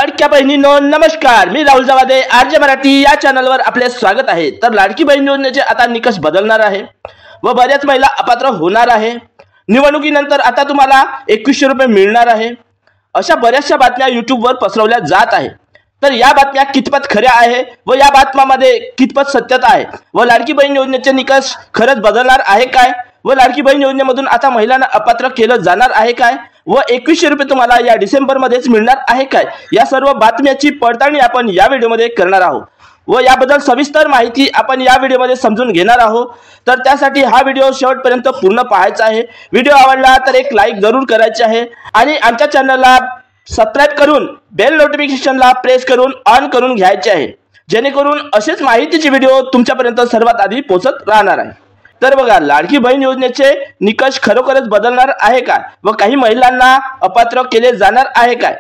लाडक्या बहिणींनो नमस्कार, मी राहुल जवादे आरजे मराठी या चॅनलवर आपले स्वागत आहे। तर लाडकी बहीण योजनेचे आता निकष बदलणार आहे व बऱ्याच महिला अपात्र होणार आहे। निवडणुकीनंतर आता तुम्हाला 2100 रुपये मिळणार आहे, अशा बऱ्याचशा बातम्या यूट्यूबवर पसरवल्या जात आहे। तर या बातम्या कितपत खऱ्या आहे व या बातम्यामध्ये कितपत सत्यता आहे व लाडकी बहीण योजनेचे निकष खरंच बदलणार आहे काय व लाडकी बहीण योजनेमधून आता महिलांना अपात्र केलं जाणार आहे काय व 2100 रुपये तुम्हाला या डिसेंबर मध्येच मिळणार आहे काय, या सर्व बातम्याची पडताळणी आपण या व्हिडिओमध्ये करणार आहोत व याबद्दल सविस्तर माहिती आपण या व्हिडिओमध्ये समजून घेणार आहोत। तर त्यासाठी हा व्हिडिओ शेवटपर्यंत पूर्ण पाहायचा आहे। व्हिडिओ आवडला तर एक लाईक जरूर करायचे आहे आणि आमच्या चॅनलला सबस्क्राइब करून बेल नोटिफिकेशनला प्रेस करून ऑन करून घ्यायचे आहे, जेणेकरून असेच माहितीचे व्हिडिओ तुमच्यापर्यंत सर्वात आधी पोहोचत राहणार आहे। तर बघा, लाडकी बहीण योजनेचे निकष खरोखरच बदलणार आहे का व काही महिलांना अपात्र केले जाणार आहे काय।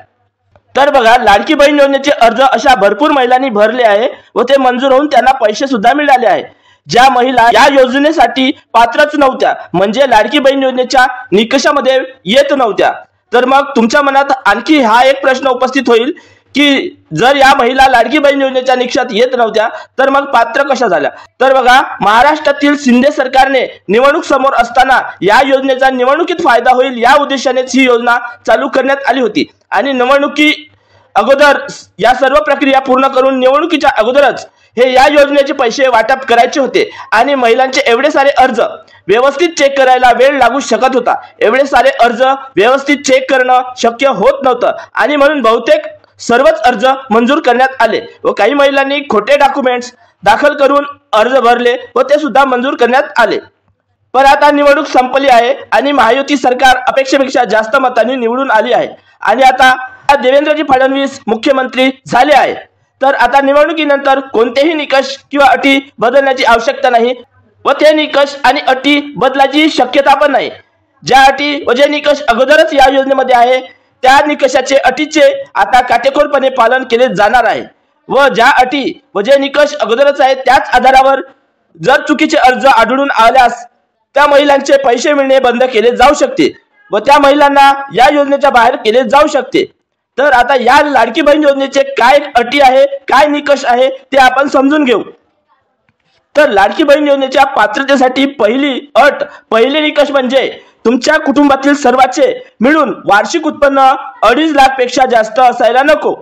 तर बघा, लाडकी बहीण योजनेचे अर्ज अशा भरपूर महिलांनी भरले आहे व ते मंजूर होऊन त्यांना पैसे सुद्धा मिळाले आहे। ज्या महिला या योजनेसाठी पात्रच नव्हत्या, म्हणजे लाडकी बहीण योजनेच्या निकषामध्ये येत नव्हत्या, तर मग तुमच्या मनात आणखी हा एक प्रश्न उपस्थित होईल की जर या महिला लाडकी बहीण योजनेच्या निकषात येत नव्हत्या तर मग पात्र कशा झाल्या। तर बघा, महाराष्ट्रातील शिंदे सरकारने निवडणूक समोर असताना या योजनेचा निवडणुकीत फायदा होईल या उद्देशानेच ही योजना चालू करण्यात आली होती आणि निवडणुकी अगोदर या सर्व प्रक्रिया पूर्ण करून निवडणुकीच्या अगोदरच हे या योजनेचे पैसे वाटप करायचे होते आणि महिलांचे एवढे सारे अर्ज व्यवस्थित चेक करायला वेळ लागू शकत होता। एवढे सारे अर्ज व्यवस्थित चेक करणं शक्य होत नव्हतं आणि म्हणून बहुतेक सर्वच अर्ज मंजूर करण्यात आले व काही महिलांनी खोटे डॉक्युमेंट्स दाखल करून अर्ज भरले व ते सुद्धा मंजूर करण्यात आले। पण आता निवडणूक संपली आहे आणि महायुती सरकार अपेक्षेपेक्षा जास्त मतांनी निवडून आली आहे आणि आता देवेंद्रजी फडणवीस मुख्यमंत्री झाले आहे। तर आता निवडणुकीनंतर कोणतेही निकष किंवा अटी बदलण्याची आवश्यकता नाही व ते निकष आणि अटी बदलायची शक्यता पण नाही। ज्या अटी व जे निकष अगोदरच या योजनेमध्ये आहे त्या निकषाचे अटीचे आता काटेकोरपणे पालन केले जाणार आहे व ज्या अटी व जे निकष अगोदरच आहेत त्याच आधारावर जर चुकीचे अर्ज आढळून आल्यास त्या महिलांचे पैसे मिळणे बंद केले जाऊ शकते व त्या महिलांना या योजनेच्या बाहेर केले जाऊ शकते। तर आता या लाडकी बहीण योजनेचे काय अटी आहे, काय निकष आहे ते आपण समजून घेऊ। तर लाडकी बहीण योजनेच्या पात्रतेसाठी पहिले निकष म्हणजे तुमच्या कुटुंबातील सर्वांचे मिळून वार्षिक उत्पन्न 2.5 लाख पेक्षा जास्त असायला नको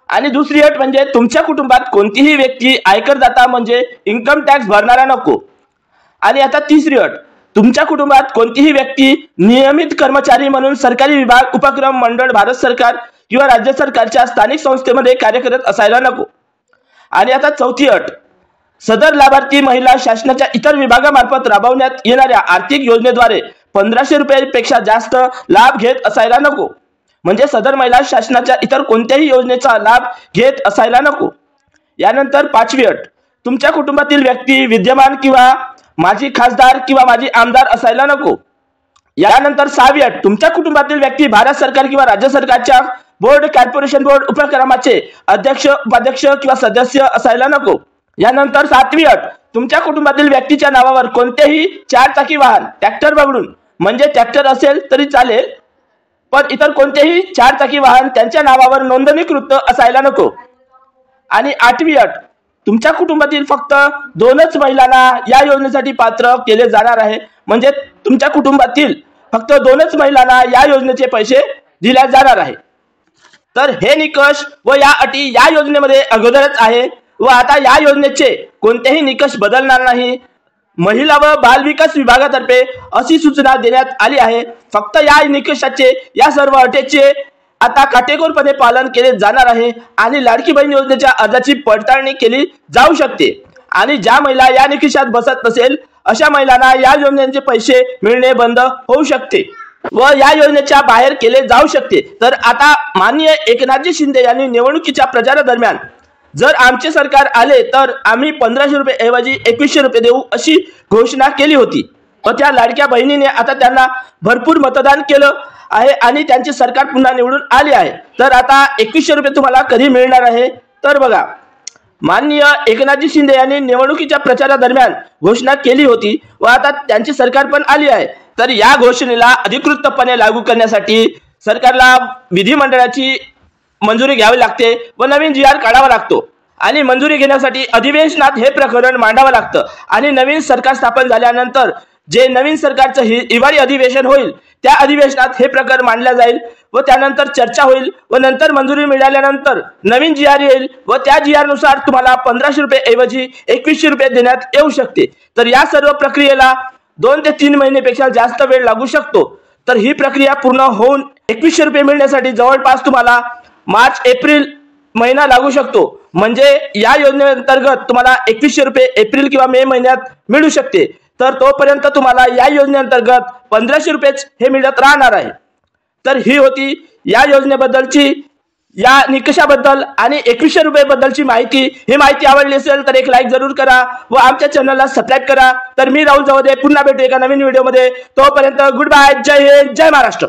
आणि दुसरी अट म्हणजे तुमच्या कुटुंबात कोणतीही व्यक्ती आयकरदाता म्हणजे इन्कम टॅक्स भरणारा नको आणि आता तिसरी अट, तुमच्या कुटुंबात कोणतीही व्यक्ती नियमित कर्मचारी म्हणून सरकारी विभाग, उपक्रम, मंडळ, भारत सरकार किंवा राज्य सरकारच्या स्थानिक संस्थेमध्ये कार्य करत असायला नको आणि आता चौथी अट, सदर लाभार्थी महिला शासनाच्या इतर विभागामार्फत राबवण्यात येणाऱ्या आर्थिक योजनेद्वारे 1500 रुपयांपेक्षा जास्त लाभ घेत असायला नको, म्हणजे सदर महिला शासनाच्या इतर कोणत्याही योजनेचा लाभ घेत असायला नको। यानंतर पाचवी अट, तुमच्या कुटुंबातील व्यक्ती विद्यमान किंवा माजी खासदार किंवा माजी आमदार असायला नको। यानंतर सहावी अट, तुमच्या कुटुंबातील व्यक्ती भारत सरकार किंवा राज्य सरकारच्या बोर्ड, कॉर्पोरेशन बोर्ड, उपक्रमाचे अध्यक्ष, उपाध्यक्ष किंवा सदस्य असायला नको। यानंतर सातवी अट, तुमच्या कुटुंबातील व्यक्तीच्या नावावर कोणतेही 4 चाकी वाहन, ट्रॅक्टर वगळून, म्हणजे ट्रॅक्टर असेल तरी चालेल पण इतर कोणतेही 4 चाकी वाहन त्यांच्या नावावर नोंदणीकृत असायला नको। आणि आठवी अट, तुमच्या कुटुंबातील फक्त 2च महिलांना या योजनेसाठी पात्र केले जाणार आहे, म्हणजे तुमच्या कुटुंबातील फक्त 2च महिलांना या योजनेचे पैसे दिले जाणार आहे। तर हे निकष व या अटी या योजनेमध्ये अगोदरच आहे व आता या योजनेचे कोणतेही निकष बदलणार नाही। महिला व बाल विकास विभागातर्फे अशी सूचना देण्यात आली आहे। फक्त या निकषाचे, या सर्व अटीचे आता काटेकोरपणे पालन केले जाणार आहे आणि लाडकी बहीण योजनेच्या अर्जाची पडताळणी केली जाऊ शकते आणि ज्या महिला या निकषात बसत नसेल अशा महिलांना या योजनेचे पैसे मिळणे बंद होऊ शकते व या योजनेच्या बाहेर केले जाऊ शकते। तर आता माननीय एकनाथजी शिंदे यांनी निवडणुकीच्या प्रचारादरम्यान जर आमचे सरकार आले तर आम्ही 1500 रुपये ऐवजी 2100 रुपये देऊ अशी घोषणा केली होती व त्या लाडक्या बहिणीने आता त्यांना भरपूर मतदान केलं आहे आणि त्यांचे सरकार पुन्हा निवडून आले आहे। तर आता 2100 रुपये तुम्हाला कधी मिळणार आहे। तर बघा, माननीय एकनाथजी शिंदे यांनी निवडणुकीच्या प्रचारादरम्यान घोषणा केली होती व आता त्यांची सरकार पण आली आहे। तर या घोषणेला अधिकृतपणे लागू करण्यासाठी सरकारला विधिमंडळाची मंजुरी घ्यावी लागते व नवीन जी आर काढावा लागतो आणि मंजुरी घेण्यासाठी अधिवेशनात हे प्रकरण मांडावं लागतं आणि नवीन सरकार स्थापन झाल्यानंतर जे नवीन सरकारचं हिवाळी अधिवेशन होईल त्या अधिवेशनात हे प्रकरण मांडलं जाईल व त्यानंतर चर्चा होईल व नंतर मंजुरी मिळाल्यानंतर नवीन जी आर येईल व त्या जी आर नुसार तुम्हाला 1500 रुपये ऐवजी 2100 रुपये देण्यात येऊ शकते। तर या सर्व प्रक्रियेला 2 ते 3 महिन्यापेक्षा जास्त वेळ लागू शकतो। तर ही प्रक्रिया पूर्ण होऊन 2100 रुपये मिळण्यासाठी जवळपास तुम्हाला मार्च एप्रिल महिना लागू शकतो। म्हणजे या योजनेअंतर्गत तुम्हाला 2100 रुपये एप्रिल किंवा मे महिन्यात मिळू शकते। तर तोपर्यंत तुम्हाला या योजनेअंतर्गत 1500 रुपयेच हे मिळत राहणार आहे। तर ही होती या योजनेबद्दलची या निकषाबद्दल आणि 2100 रुपये बद्दलची माहिती। ही माहिती आवडली असेल तर एक लाईक जरूर करा व आमच्या चॅनलला सबस्क्राईब करा। तर मी राहुल जावदे पुन्हा भेटू एका नवीन व्हिडिओमध्ये। तोपर्यंत गुड बाय, जय हिंद, जय महाराष्ट्र।